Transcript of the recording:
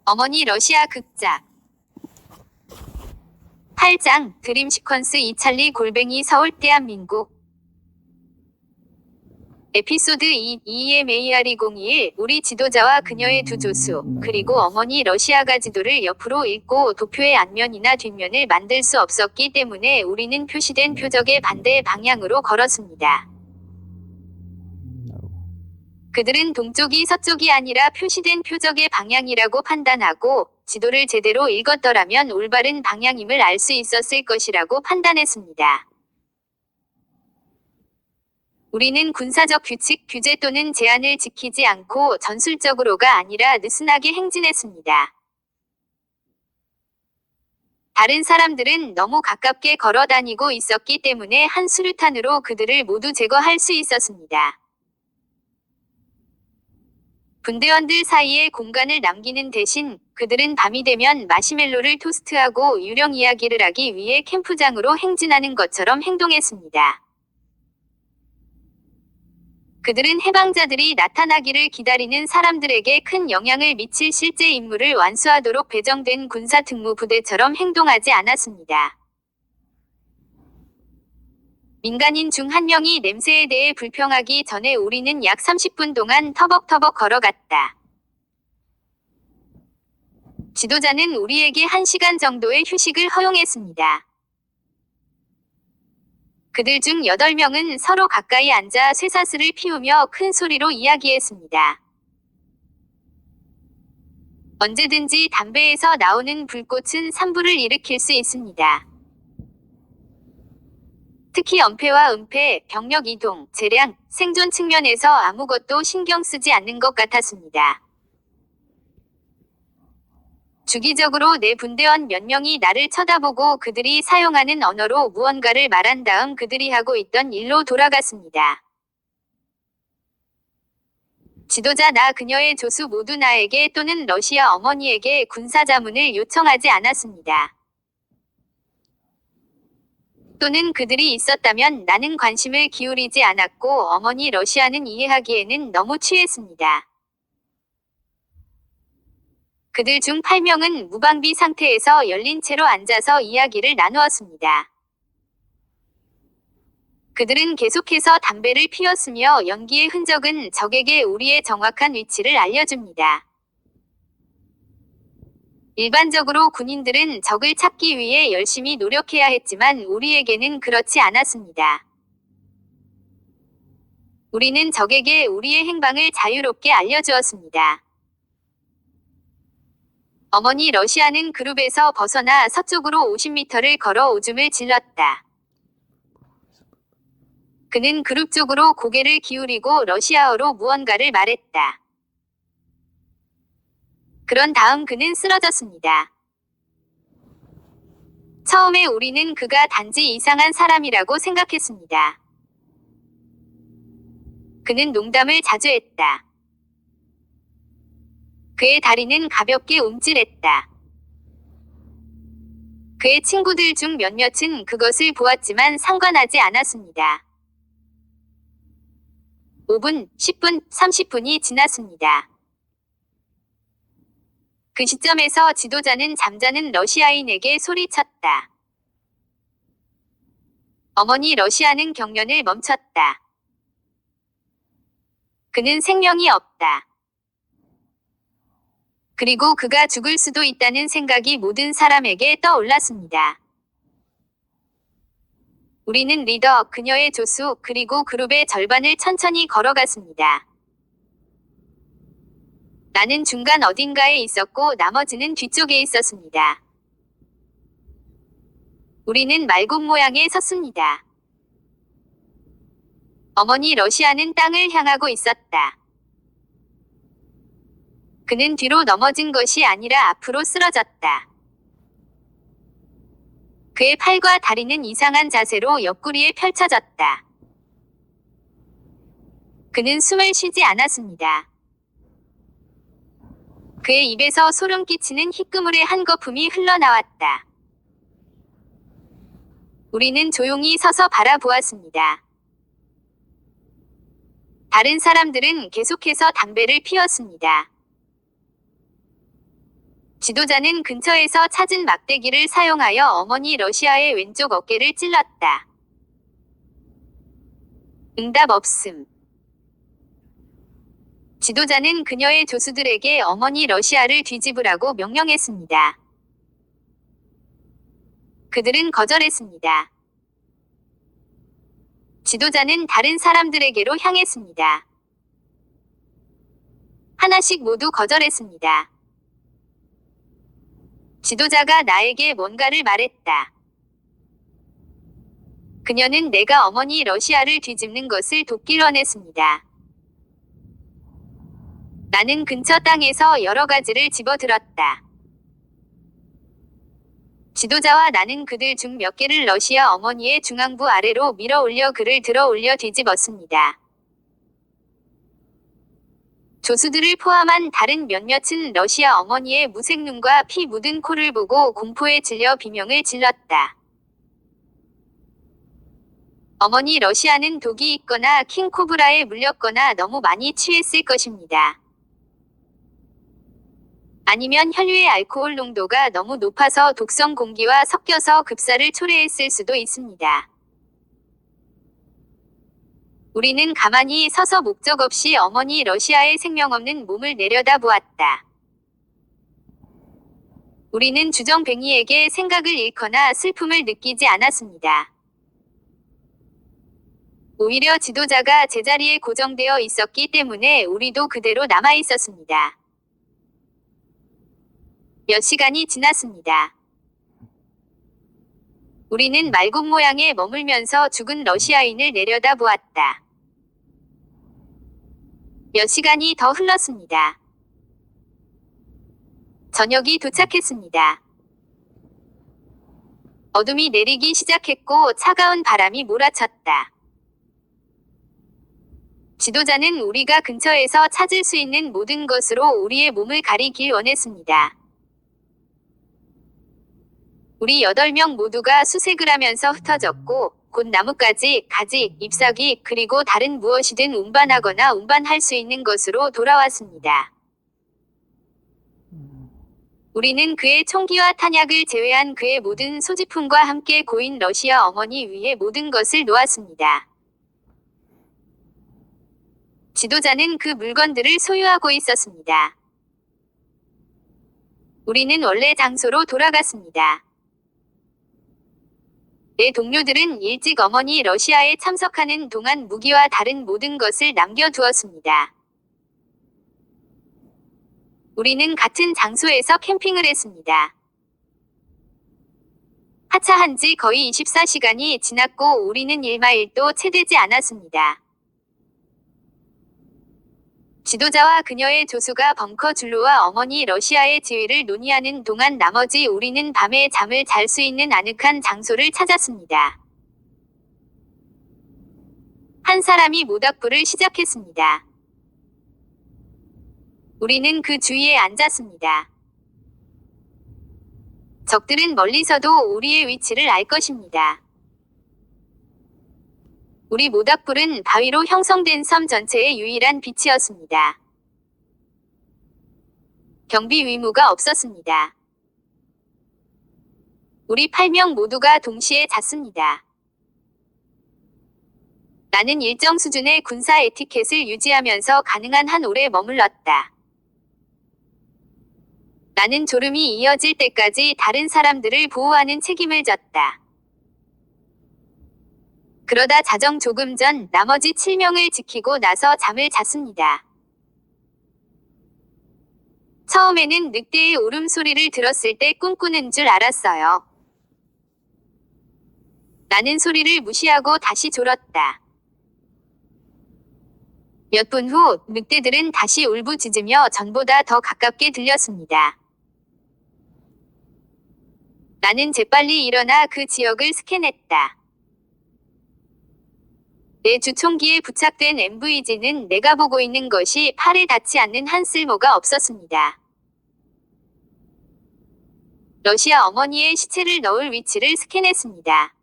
어머니 러시아 극작 8장 드림 시퀀스 이찰리 골뱅이 서울 대한민국 에피소드 2 EMARE01 우리 지도자와 그녀의 두 조수 그리고 어머니 러시아가 지도를 옆으로 읽고 도표의 앞면이나 뒷면을 만들 수 없었기 때문에 우리는 표시된 표적의 반대 방향으로 걸었습니다. 그들은 동쪽이 서쪽이 아니라 표시된 표적의 방향이라고 판단하고 지도를 제대로 읽었더라면 올바른 방향임을 알 수 있었을 것이라고 판단했습니다. 우리는 군사적 규칙, 규제 또는 제한을 지키지 않고 전술적으로가 아니라 느슨하게 행진했습니다. 다른 사람들은 너무 가깝게 걸어 다니고 있었기 때문에 한 수류탄으로 그들을 모두 제거할 수 있었습니다. 분대원들 사이에 공간을 남기는 대신 그들은 밤이 되면 마시멜로를 토스트하고 유령 이야기를 하기 위해 캠프장으로 행진하는 것처럼 행동했습니다. 그들은 해방자들이 나타나기를 기다리는 사람들에게 큰 영향을 미칠 실제 임무를 완수하도록 배정된 군사 특무 부대처럼 행동하지 않았습니다. 민간인 중 한 명이 냄새에 대해 불평하기 전에 우리는 약 30분 동안 터벅터벅 걸어갔다. 지도자는 우리에게 1시간 정도의 휴식을 허용했습니다. 그들 중 8명은 서로 가까이 앉아 쇠사슬을 피우며 큰 소리로 이야기했습니다. 언제든지 담배에서 나오는 불꽃은 산불을 일으킬 수 있습니다. 특히 엄폐와 은폐, 병력 이동, 재량, 생존 측면에서 아무것도 신경 쓰지 않는 것 같았습니다. 주기적으로 내 분대원 몇 명이 나를 쳐다보고 그들이 사용하는 언어로 무언가를 말한 다음 그들이 하고 있던 일로 돌아갔습니다. 지도자 나 그녀의 조수 모두 나에게 또는 러시아 어머니에게 군사자문을 요청하지 않았습니다. 또는 그들이 있었다면 나는 관심을 기울이지 않았고 어머니 러시아는 이해하기에는 너무 취했습니다. 그들 중 8명은 무방비 상태에서 열린 채로 앉아서 이야기를 나누었습니다. 그들은 계속해서 담배를 피웠으며 연기의 흔적은 적에게 우리의 정확한 위치를 알려줍니다. 일반적으로 군인들은 적을 찾기 위해 열심히 노력해야 했지만 우리에게는 그렇지 않았습니다. 우리는 적에게 우리의 행방을 자유롭게 알려주었습니다. 어머니 러시아는 그룹에서 벗어나 서쪽으로 50m를 걸어 오줌을 질렀다. 그는 그룹 쪽으로 고개를 기울이고 러시아어로 무언가를 말했다. 그런 다음 그는 쓰러졌습니다. 처음에 우리는 그가 단지 이상한 사람이라고 생각했습니다. 그는 농담을 자주 했다. 그의 다리는 가볍게 움찔했다. 그의 친구들 중 몇몇은 그것을 보았지만 상관하지 않았습니다. 5분, 10분, 30분이 지났습니다. 그 시점에서 지도자는 잠자는 러시아인에게 소리쳤다. 어머니 러시아는 경련을 멈췄다. 그는 생명이 없다. 그리고 그가 죽을 수도 있다는 생각이 모든 사람에게 떠올랐습니다. 우리는 리더, 그녀의 조수, 그리고 그룹의 절반을 천천히 걸어갔습니다. 나는 중간 어딘가에 있었고 나머지는 뒤쪽에 있었습니다. 우리는 말굽 모양에 섰습니다. 어머니 러시아는 땅을 향하고 있었다. 그는 뒤로 넘어진 것이 아니라 앞으로 쓰러졌다. 그의 팔과 다리는 이상한 자세로 옆구리에 펼쳐졌다. 그는 숨을 쉬지 않았습니다. 그의 입에서 소름 끼치는 희끄물의 한 거품이 흘러나왔다. 우리는 조용히 서서 바라보았습니다. 다른 사람들은 계속해서 담배를 피웠습니다. 지도자는 근처에서 찾은 막대기를 사용하여 어머니 러시아의 왼쪽 어깨를 찔렀다. 응답 없음. 지도자는 그녀의 조수들에게 어머니 러시아를 뒤집으라고 명령했습니다. 그들은 거절했습니다. 지도자는 다른 사람들에게로 향했습니다. 하나씩 모두 거절했습니다. 지도자가 나에게 뭔가를 말했다. 그녀는 내가 어머니 러시아를 뒤집는 것을 돕길 원했습니다. 나는 근처 땅에서 여러 가지를 집어들었다. 지도자와 나는 그들 중 몇 개를 러시아 어머니의 중앙부 아래로 밀어 올려 그를 들어 올려 뒤집었습니다. 조수들을 포함한 다른 몇몇은 러시아 어머니의 무색 눈과 피 묻은 코를 보고 공포에 질려 비명을 질렀다. 어머니 러시아는 독이 있거나 킹코브라에 물렸거나 너무 많이 취했을 것입니다. 아니면 혈류의 알코올 농도가 너무 높아서 독성 공기와 섞여서 급사를 초래했을 수도 있습니다. 우리는 가만히 서서 목적 없이 어머니 러시아의 생명 없는 몸을 내려다보았다. 우리는 주정뱅이에게 생각을 잃거나 슬픔을 느끼지 않았습니다. 오히려 지도자가 제자리에 고정되어 있었기 때문에 우리도 그대로 남아 있었습니다. 몇 시간이 지났습니다. 우리는 말굽 모양에 머물면서 죽은 러시아인을 내려다보았다. 몇 시간이 더 흘렀습니다. 저녁이 도착했습니다. 어둠이 내리기 시작했고 차가운 바람이 몰아쳤다. 지도자는 우리가 근처에서 찾을 수 있는 모든 것으로 우리의 몸을 가리길 원했습니다. 우리 8명 모두가 수색을 하면서 흩어졌고 곧 나뭇가지, 가지, 잎사귀 그리고 다른 무엇이든 운반하거나 운반할 수 있는 것으로 돌아왔습니다. 우리는 그의 총기와 탄약을 제외한 그의 모든 소지품과 함께 고인 러시아 어머니 위에 모든 것을 놓았습니다. 지도자는 그 물건들을 소유하고 있었습니다. 우리는 원래 장소로 돌아갔습니다. 내 동료들은 일찍 어머니 러시아에 참석하는 동안 무기와 다른 모든 것을 남겨두었습니다. 우리는 같은 장소에서 캠핑을 했습니다. 하차한 지 거의 24시간이 지났고 우리는 1마일도 채 되지 않았습니다. 지도자와 그녀의 조수가 벙커 줄로와 어머니 러시아의 지위를 논의하는 동안 나머지 우리는 밤에 잠을 잘 수 있는 아늑한 장소를 찾았습니다. 한 사람이 모닥불을 시작했습니다. 우리는 그 주위에 앉았습니다. 적들은 멀리서도 우리의 위치를 알 것입니다. 우리 모닥불은 바위로 형성된 섬 전체의 유일한 빛이었습니다. 경비 의무가 없었습니다. 우리 8명 모두가 동시에 잤습니다. 나는 일정 수준의 군사 에티켓을 유지하면서 가능한 한 오래 머물렀다. 나는 졸음이 이어질 때까지 다른 사람들을 보호하는 책임을 졌다. 그러다 자정 조금 전 나머지 7명을 지키고 나서 잠을 잤습니다. 처음에는 늑대의 울음소리를 들었을 때 꿈꾸는 줄 알았어요. 나는 소리를 무시하고 다시 졸았다. 몇 분 후 늑대들은 다시 울부짖으며 전보다 더 가깝게 들렸습니다. 나는 재빨리 일어나 그 지역을 스캔했다. 내 주총기에 부착된 MVG는 내가 보고 있는 것이 팔에 닿지 않는 한 쓸모가 없었습니다. 러시아 어머니의 시체를 넣을 위치를 스캔했습니다.